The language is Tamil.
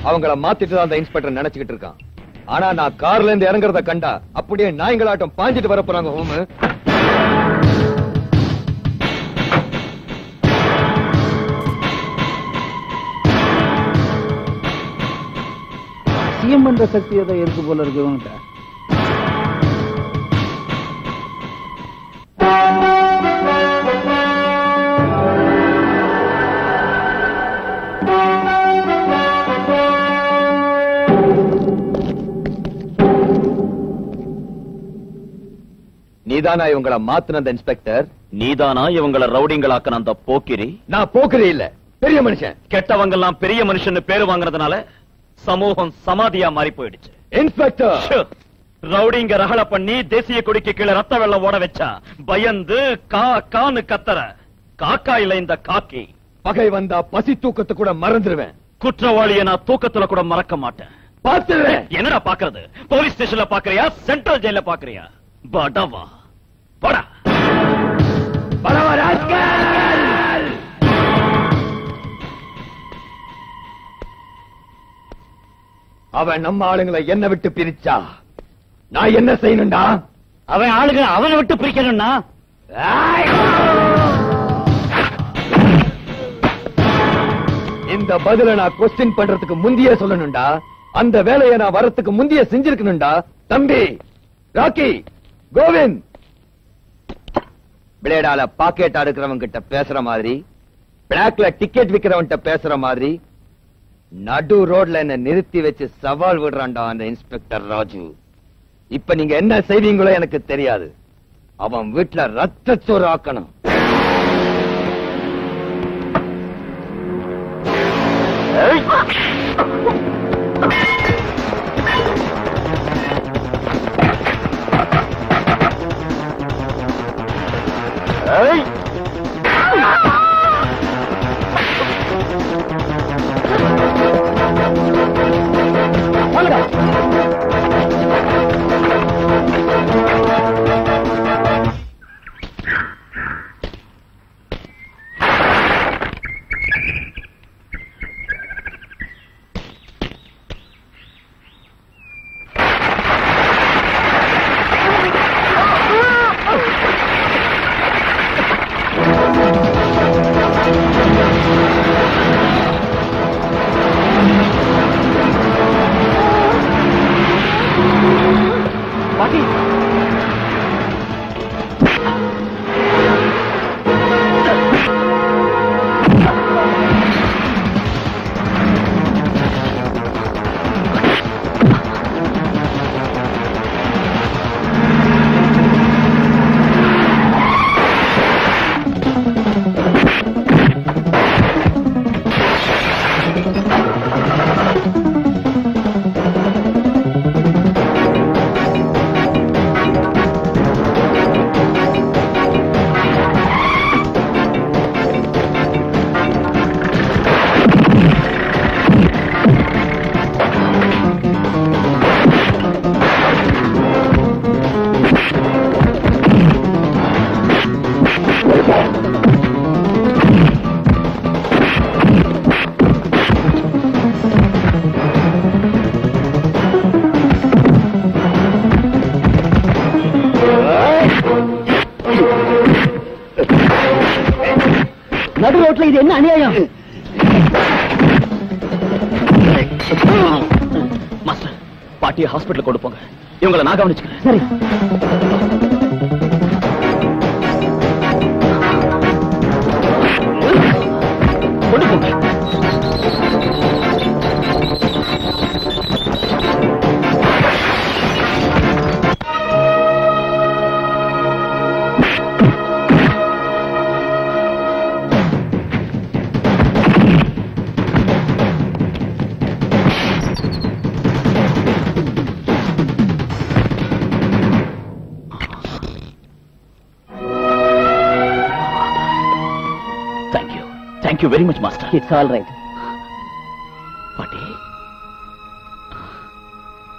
அவங்கள மாத்திட்டு தான் அந்த இன்ஸ்பெக்டர் நினைச்சுக்கிட்டு இருக்கான். ஆனா நான் கார்ல இருந்து இறங்குறத கண்டா அப்படியே நாய்களாட்டம் பாஞ்சிட்டு வர போறாங்க. ஹோமு சிஎம் பண்ற சக்தி ஏதோ இருக்கு போல இருக்கு இவங்கிட்ட. நீதானா இவங்கள மாத்தின அந்த இன்ஸ்பெக்டர்? நீதானா இவங்கள ரவுடிங்களாக்குன அந்த போக்கிரி? நான் போக்கிரி இல்ல, பெரிய மனுஷன். கெட்டவங்க எல்லாம் பெரிய மனுஷன் பேரு வாங்குறதுனால சமூகம் சமாதியா மாறி போயிடுச்சு. இன்ஸ்பெக்டர், ரவுடிங்க ரகல பண்ணி தேசிய கொடிக்கு கீழே ரத்த வெள்ளம் ஓட வச்சா பயந்து கான்னு கத்தற காக்கா இல்ல இந்த காக்கி. பகை வந்தா பசி தூக்கத்தை கூட மறந்துடுவேன். குற்றவாளியை நான் தூக்கத்துல கூட மறக்க மாட்டேன். பார்த்துடுவேன். என்னடா பாக்குறது? போலீஸ் ஸ்டேஷன்ல பாக்குறியா, சென்ட்ரல் ஜெயில பாக்குறியா? படவா படா படவா ராஸ்கல். அவன் நம்ம ஆளுங்களை என்ன விட்டு பிரிச்சா நான் என்ன செய்யணும்டா? அவன் ஆளுங்க அவனை விட்டு பிரிக்கணும்னா இந்த பதில நான் கொஸ்டின் பண்றதுக்கு முந்தியே சொல்லணும்டா. அந்த வேலையை நான் வரத்துக்கு முந்தியே செஞ்சிருக்கணும்டா. தம்பி ராக்கி, கோவிந்த், பிளேடால பாக்கெட் அடுக்கிறவன் கிட்ட பேசுற மாதிரி, பிளாக்ல டிக்கெட் விக்கிறவன் பேசுற மாதிரி நடு ரோட்ல என்ன நிறுத்தி வச்சு சவால் விடுறான்டா அந்த இன்ஸ்பெக்டர் ராஜு. இப்ப நீங்க என்ன செய்வீங்களோ எனக்கு தெரியாது. அவன் வீட்டுல ரத்த சோறு ஆக்கணும். நடு ரோட்ல இது என்ன அநியாயம்? மாஸ்டர், பாட்டியை ஹாஸ்பிட்டல் கொண்டு போங்க. இவங்களை நான் கவனிச்சுக்கிறேன். சரி. கொண்டு போங்க. Thank you very much, Master. It's all right.